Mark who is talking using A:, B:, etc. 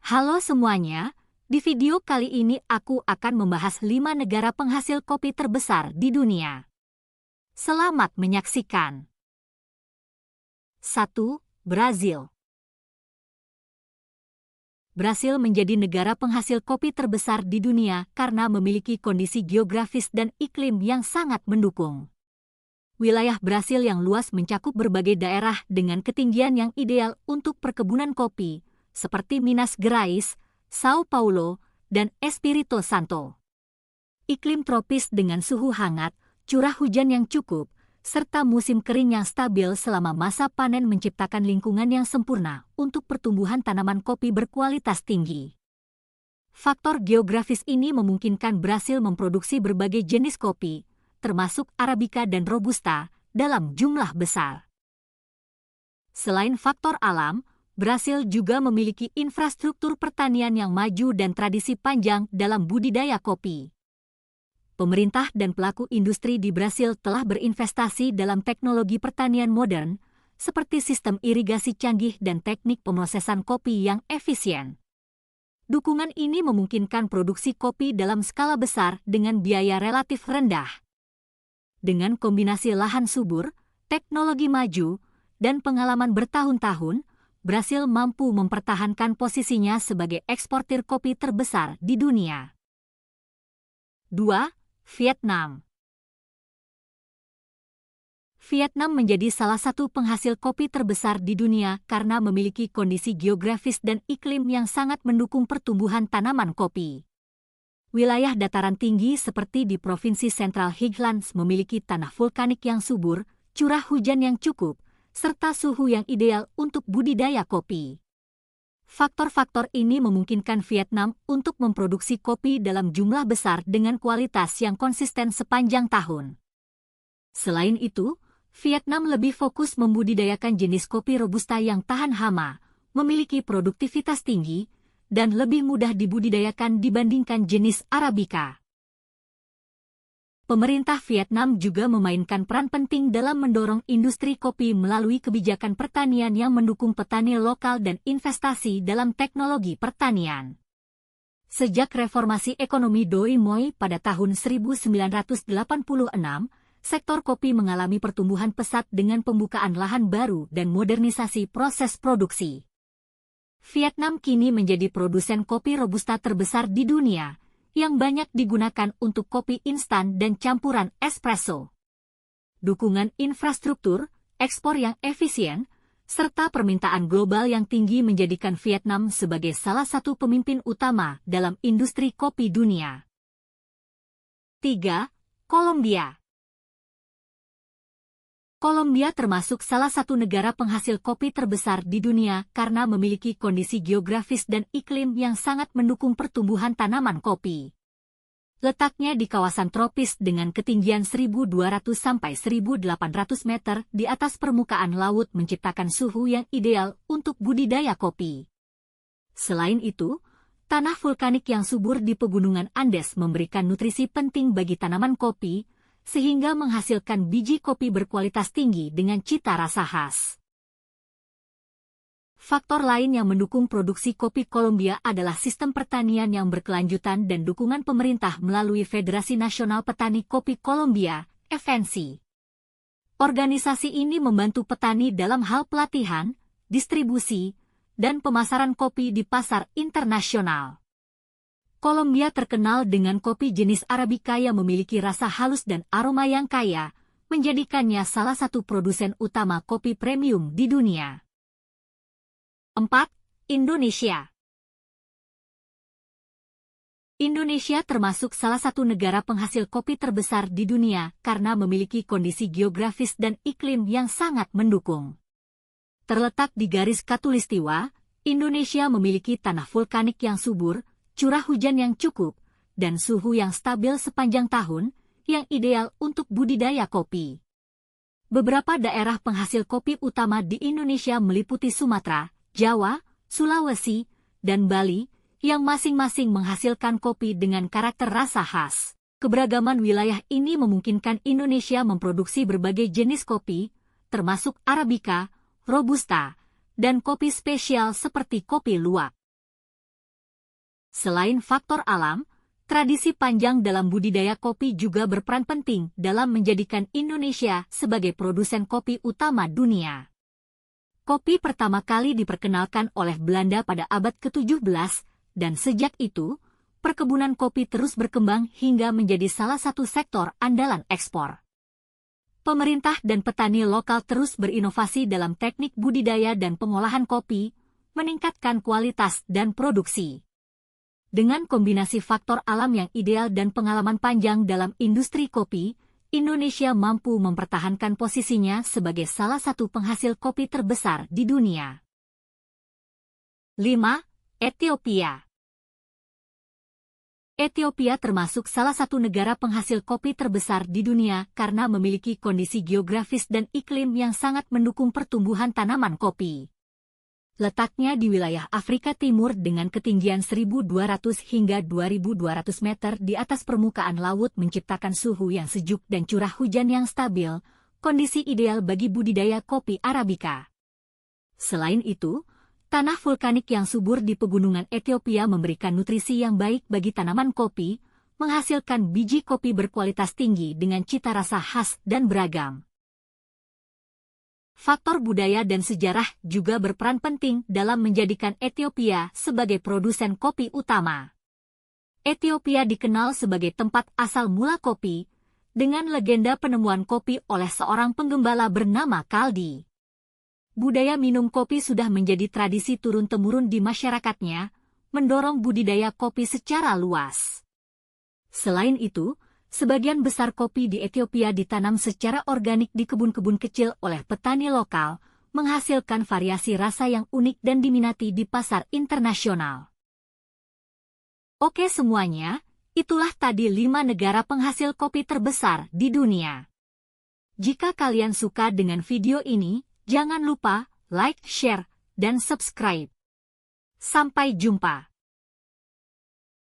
A: Halo semuanya, di video kali ini aku akan membahas 5 negara penghasil kopi terbesar di dunia. Selamat menyaksikan. 1. Brazil. Brasil menjadi negara penghasil kopi terbesar di dunia karena memiliki kondisi geografis dan iklim yang sangat mendukung. Wilayah Brasil yang luas mencakup berbagai daerah dengan ketinggian yang ideal untuk perkebunan kopi, seperti Minas Gerais, São Paulo, dan Espírito Santo. Iklim tropis dengan suhu hangat, curah hujan yang cukup, serta musim kering yang stabil selama masa panen menciptakan lingkungan yang sempurna untuk pertumbuhan tanaman kopi berkualitas tinggi. Faktor geografis ini memungkinkan Brasil memproduksi berbagai jenis kopi, termasuk Arabica dan Robusta, dalam jumlah besar. Selain faktor alam, Brasil juga memiliki infrastruktur pertanian yang maju dan tradisi panjang dalam budidaya kopi. Pemerintah dan pelaku industri di Brasil telah berinvestasi dalam teknologi pertanian modern, seperti sistem irigasi canggih dan teknik pemrosesan kopi yang efisien. Dukungan ini memungkinkan produksi kopi dalam skala besar dengan biaya relatif rendah. Dengan kombinasi lahan subur, teknologi maju, dan pengalaman bertahun-tahun, Brasil mampu mempertahankan posisinya sebagai eksportir kopi terbesar di dunia. 2. Vietnam. Vietnam menjadi salah satu penghasil kopi terbesar di dunia karena memiliki kondisi geografis dan iklim yang sangat mendukung pertumbuhan tanaman kopi. Wilayah dataran tinggi seperti di Provinsi Central Highlands memiliki tanah vulkanik yang subur, curah hujan yang cukup, serta suhu yang ideal untuk budidaya kopi. Faktor-faktor ini memungkinkan Vietnam untuk memproduksi kopi dalam jumlah besar dengan kualitas yang konsisten sepanjang tahun. Selain itu, Vietnam lebih fokus membudidayakan jenis kopi Robusta yang tahan hama, memiliki produktivitas tinggi, dan lebih mudah dibudidayakan dibandingkan jenis Arabica. Pemerintah Vietnam juga memainkan peran penting dalam mendorong industri kopi melalui kebijakan pertanian yang mendukung petani lokal dan investasi dalam teknologi pertanian. Sejak reformasi ekonomi Doi Moi pada tahun 1986, sektor kopi mengalami pertumbuhan pesat dengan pembukaan lahan baru dan modernisasi proses produksi. Vietnam kini menjadi produsen kopi Robusta terbesar di dunia, yang banyak digunakan untuk kopi instan dan campuran espresso. Dukungan infrastruktur, ekspor yang efisien, serta permintaan global yang tinggi menjadikan Vietnam sebagai salah satu pemimpin utama dalam industri kopi dunia. 3. Kolombia. Kolombia termasuk salah satu negara penghasil kopi terbesar di dunia karena memiliki kondisi geografis dan iklim yang sangat mendukung pertumbuhan tanaman kopi. Letaknya di kawasan tropis dengan ketinggian 1.200 sampai 1.800 meter di atas permukaan laut menciptakan suhu yang ideal untuk budidaya kopi. Selain itu, tanah vulkanik yang subur di pegunungan Andes memberikan nutrisi penting bagi tanaman kopi, sehingga menghasilkan biji kopi berkualitas tinggi dengan cita rasa khas. Faktor lain yang mendukung produksi kopi Kolombia adalah sistem pertanian yang berkelanjutan dan dukungan pemerintah melalui Federasi Nasional Petani Kopi Kolombia, FNC. Organisasi ini membantu petani dalam hal pelatihan, distribusi, dan pemasaran kopi di pasar internasional. Kolombia terkenal dengan kopi jenis Arabica yang memiliki rasa halus dan aroma yang kaya, menjadikannya salah satu produsen utama kopi premium di dunia. 4. Indonesia. Indonesia termasuk salah satu negara penghasil kopi terbesar di dunia karena memiliki kondisi geografis dan iklim yang sangat mendukung. Terletak di garis khatulistiwa, Indonesia memiliki tanah vulkanik yang subur, curah hujan yang cukup, dan suhu yang stabil sepanjang tahun, yang ideal untuk budidaya kopi. Beberapa daerah penghasil kopi utama di Indonesia meliputi Sumatera, Jawa, Sulawesi, dan Bali, yang masing-masing menghasilkan kopi dengan karakter rasa khas. Keberagaman wilayah ini memungkinkan Indonesia memproduksi berbagai jenis kopi, termasuk Arabica, Robusta, dan kopi spesial seperti kopi luwak. Selain faktor alam, tradisi panjang dalam budidaya kopi juga berperan penting dalam menjadikan Indonesia sebagai produsen kopi utama dunia. Kopi pertama kali diperkenalkan oleh Belanda pada abad ke-17, dan sejak itu, perkebunan kopi terus berkembang hingga menjadi salah satu sektor andalan ekspor. Pemerintah dan petani lokal terus berinovasi dalam teknik budidaya dan pengolahan kopi, meningkatkan kualitas dan produksi. Dengan kombinasi faktor alam yang ideal dan pengalaman panjang dalam industri kopi, Indonesia mampu mempertahankan posisinya sebagai salah satu penghasil kopi terbesar di dunia. 5. Ethiopia. Ethiopia termasuk salah satu negara penghasil kopi terbesar di dunia karena memiliki kondisi geografis dan iklim yang sangat mendukung pertumbuhan tanaman kopi. Letaknya di wilayah Afrika Timur dengan ketinggian 1.200 hingga 2.200 meter di atas permukaan laut menciptakan suhu yang sejuk dan curah hujan yang stabil, kondisi ideal bagi budidaya kopi Arabica. Selain itu, tanah vulkanik yang subur di pegunungan Ethiopia memberikan nutrisi yang baik bagi tanaman kopi, menghasilkan biji kopi berkualitas tinggi dengan cita rasa khas dan beragam. Faktor budaya dan sejarah juga berperan penting dalam menjadikan Ethiopia sebagai produsen kopi utama. Ethiopia dikenal sebagai tempat asal mula kopi, dengan legenda penemuan kopi oleh seorang penggembala bernama Kaldi. Budaya minum kopi sudah menjadi tradisi turun-temurun di masyarakatnya, mendorong budidaya kopi secara luas. Selain itu, sebagian besar kopi di Ethiopia ditanam secara organik di kebun-kebun kecil oleh petani lokal, menghasilkan variasi rasa yang unik dan diminati di pasar internasional. Oke semuanya, itulah tadi 5 negara penghasil kopi terbesar di dunia. Jika kalian suka dengan video ini, jangan lupa like, share, dan subscribe. Sampai jumpa.